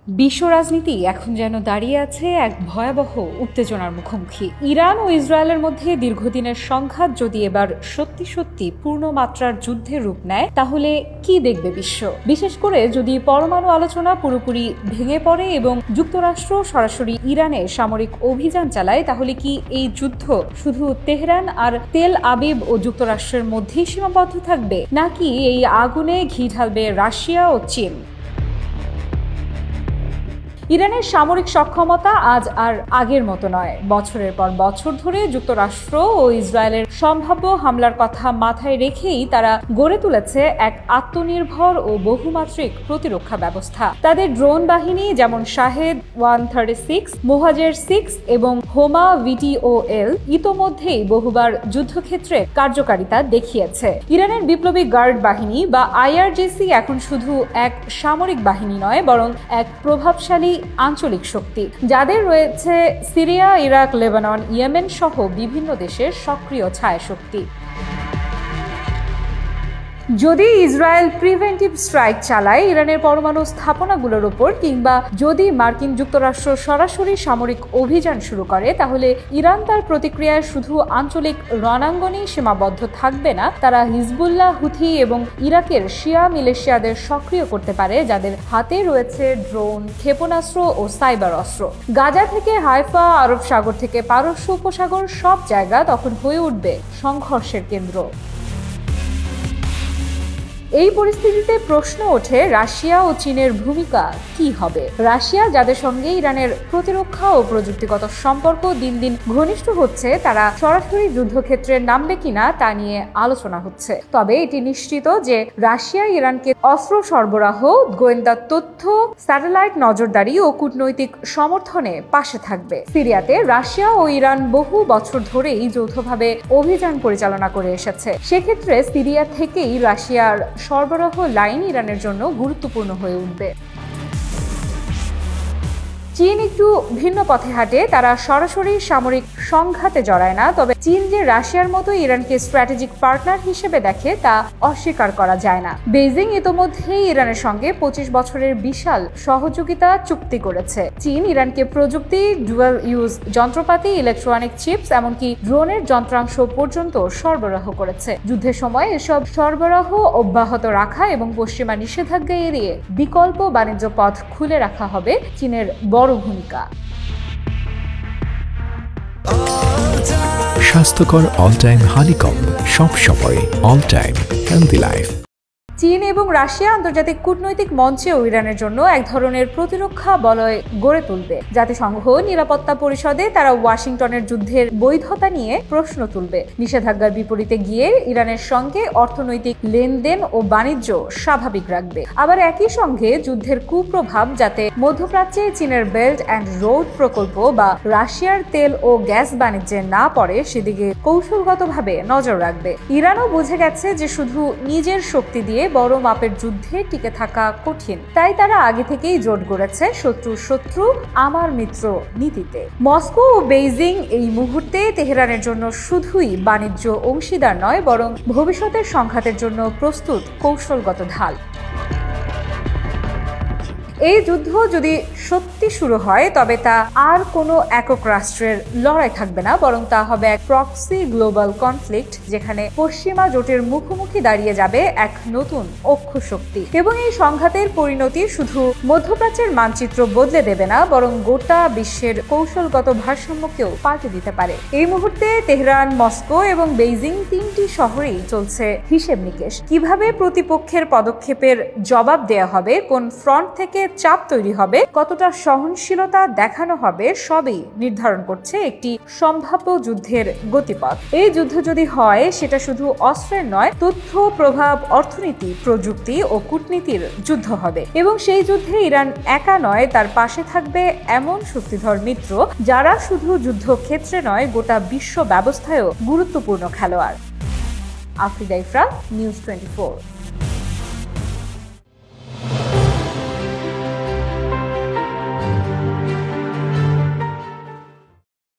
বিশ্ব রাজনীতি এখন যেন দাঁড়িয়ে আছে এক ভয়াবহ উত্তেজনার মুখোমুখি। ইরান ও ইসরায়েলের মধ্যে দীর্ঘদিনের সংঘাত যদি এবার সত্যি সত্যি পূর্ণমাত্রার যুদ্ধের রূপ নেয়, তাহলে কি দেখবে বিশ্ব? বিশেষ করে যদি পরমাণু আলোচনা পুরোপুরি ভেঙে পড়ে এবং যুক্তরাষ্ট্র সরাসরি ইরানে সামরিক অভিযান চালায়, তাহলে কি এই যুদ্ধ শুধু তেহরান আর তেল আবিব ও যুক্তরাষ্ট্রের মধ্যেই সীমাবদ্ধ থাকবে, নাকি এই আগুনে ঘি ঢালবে রাশিয়া ও চীন? ইরানের সামরিক সক্ষমতা আজ আর আগের মতো নয়। বছরের পর বছর ধরে যুক্তরাষ্ট্র ও ইসরায়েলের সম্ভাব্য হামলার কথা মাথায় রেখেই তারা গড়ে তুলেছে এক আত্মনির্ভর ও বহুমাত্রিক প্রতিরক্ষা ব্যবস্থা। তাদের ড্রোন বাহিনী যেমন শাহেদ 136, মোহাজের 6 এবং হোমা VTOL ইতোমধ্যেই বহুবার যুদ্ধক্ষেত্রে কার্যকারিতা দেখিয়েছে। ইরানের বিপ্লবী গার্ড বাহিনী বা IRGC এখন শুধু এক সামরিক বাহিনী নয়, বরং এক প্রভাবশালী আঞ্চলিক শক্তি, যাদের রয়েছে সিরিয়া, ইরাক, লেবানন, ইয়েমেন সহ বিভিন্ন দেশের সক্রিয় ছায়াশক্তি। যদি ইসরায়েল প্রিভেন্টিভ স্ট্রাইক চালায় ইরানের পরমাণু স্থাপনাগুলোর উপর, কিংবা যদি মার্কিন যুক্তরাষ্ট্র সরাসরি সামরিক অভিযান শুরু করে, তাহলে ইরান তার প্রতিক্রিয়ায় শুধু আঞ্চলিক রণাঙ্গনেই সীমাবদ্ধ থাকবে না। তারা হিজবুল্লাহ, হুথি এবং ইরাকের শিয়া মিলিশিয়াদের সক্রিয় করতে পারে, যাদের হাতে রয়েছে ড্রোন, ক্ষেপণাস্ত্র ও সাইবার অস্ত্র। গাজা থেকে হাইফা, আরব সাগর থেকে পারস্য উপসাগর, সব জায়গা তখন হয়ে উঠবে সংঘর্ষের কেন্দ্র। এই পরিস্থিতিতে প্রশ্ন ওঠে, রাশিয়া ও চীনের ভূমিকা কি হবে? রাশিয়া, যাদের সঙ্গে ইরানের প্রতিরক্ষা ও প্রযুক্তিগত সম্পর্ক দিন দিন ঘনিষ্ঠ হচ্ছে, তারা সরাসরি যুদ্ধক্ষেত্রে নামবে কিনা তা নিয়ে আলোচনা হচ্ছে। তবে এটি নিশ্চিত যে রাশিয়া ইরানকে অস্ত্র সরবরাহ, গোয়েন্দা তথ্য, স্যাটেলাইট নজরদারি ও কূটনৈতিক সমর্থনে পাশে থাকবে। সিরিয়াতে রাশিয়া ও ইরান বহু বছর ধরেই যৌথভাবে অভিযান পরিচালনা করে এসেছে। সেক্ষেত্রে সিরিয়া থেকেই রাশিয়ার সরবরাহ লাইন ইরানের জন্য গুরুত্বপূর্ণ হয়ে উঠবে। চীন একটু ভিন্ন পথে হাঁটে। তারা সরাসরি সামরিক সংঘাতে জড়ায় না, তবে চীন যে রাশিয়ার মতো ইরানকে স্ট্র্যাটেজিক পার্টনার হিসেবে দেখে তা অস্বীকার করা যায় না। বেইজিং ইতোমধ্যেই ইরানের সঙ্গে 25 বছরের বিশাল সহযোগিতা চুক্তি করেছে। চীন ইরানকে প্রযুক্তি, ডুয়াল ইউজ যন্ত্রপাতি, ইলেকট্রনিক চিপস, এমনকি ড্রোনের যন্ত্রাংশ পর্যন্ত সরবরাহ করেছে। যুদ্ধের সময় এসব সরবরাহ অব্যাহত রাখা এবং পশ্চিমা নিষেধাজ্ঞা এড়িয়ে বিকল্প বাণিজ্য পথ খুলে রাখা হবে চীনের বড় ভূমিকা। স্বাস্থ্যকর অল টাইম হানিকম্ব, সব সময় অল টাইম হেলদি লাইফ। চীন এবং রাশিয়া আন্তর্জাতিক কূটনৈতিক মঞ্চেও ইরানের জন্য এক ধরনের প্রতিরক্ষা বলয় গড়ে তুলবে। জাতিসংঘ নিরাপত্তা পরিষদে তারা ওয়াশিংটনের যুদ্ধের বৈধতা নিয়ে প্রশ্ন তুলবে। নিষেধাজ্ঞার বিপরীতে গিয়ে ইরানের সঙ্গে অর্থনৈতিক লেনদেন ও বাণিজ্য স্বাভাবিক রাখবে। আবার একই সঙ্গে যুদ্ধের কুপ্রভাব যাতে মধ্যপ্রাচ্যে চীনের বেল্ট অ্যান্ড রোড প্রকল্প বা রাশিয়ার তেল ও গ্যাস বাণিজ্যে না পড়ে, সেদিকে কৌশলগতভাবে নজর রাখবে। ইরানও বুঝে গেছে যে শুধু নিজের শক্তি দিয়ে বড় মাপের যুদ্ধে টিকে থাকা কঠিন। তাই তারা আগে থেকেই জোট গড়েছে শত্রু শত্রু আমার মিত্র নীতিতে। মস্কো ও বেইজিং এই মুহূর্তে তেহরানের জন্য শুধুই বাণিজ্য অংশীদার নয়, বরং ভবিষ্যতের সংঘাতের জন্য প্রস্তুত কৌশলগত ঢাল। এই যুদ্ধ যদি সত্যি শুরু হয়, তবে তা আর কোনো একক রাষ্ট্রের লড়াই থাকবে না, বরং তা হবে এক প্রক্সি গ্লোবাল কনফ্লিক্ট, যেখানে পশ্চিমা জোটের মুখোমুখি দাঁড়িয়ে যাবে এক নতুন অক্ষ শক্তি। এবং এই সংঘাতের পরিণতি শুধু মধ্যপ্রাচ্যের মানচিত্র বদলে দেবে না, বরং গোটা বিশ্বের কৌশলগত ভারসাম্যকেও পাল্টে দিতে পারে। এই মুহূর্তে তেহরান, মস্কো এবং বেইজিং তিনটি শহরেই চলছে হিসেব নিকেশ। কিভাবে প্রতিপক্ষের পদক্ষেপের জবাব দেয়া হবে, কোন ফ্রন্ট থেকে চাপ তৈরি হবে, কতটা সহনশীলতা দেখানো হবে, সবই নির্ধারণ করছে একটি সম্ভাব্য যুদ্ধের গতিপথ। এই যুদ্ধ যদি হয়, সেটা শুধু অস্ত্রের নয়, তথ্য, প্রভাব, অর্থনীতি, প্রযুক্তি ও কূটনীতির যুদ্ধ হবে। এবং সেই যুদ্ধে ইরান একা নয়, তার পাশে থাকবে এমন শক্তিধর মিত্র যারা শুধু যুদ্ধক্ষেত্রে নয়, গোটা বিশ্ব ব্যবস্থায়ও গুরুত্বপূর্ণ খেলোয়াড়। আফরিদা ইফরা, নিউজ 24।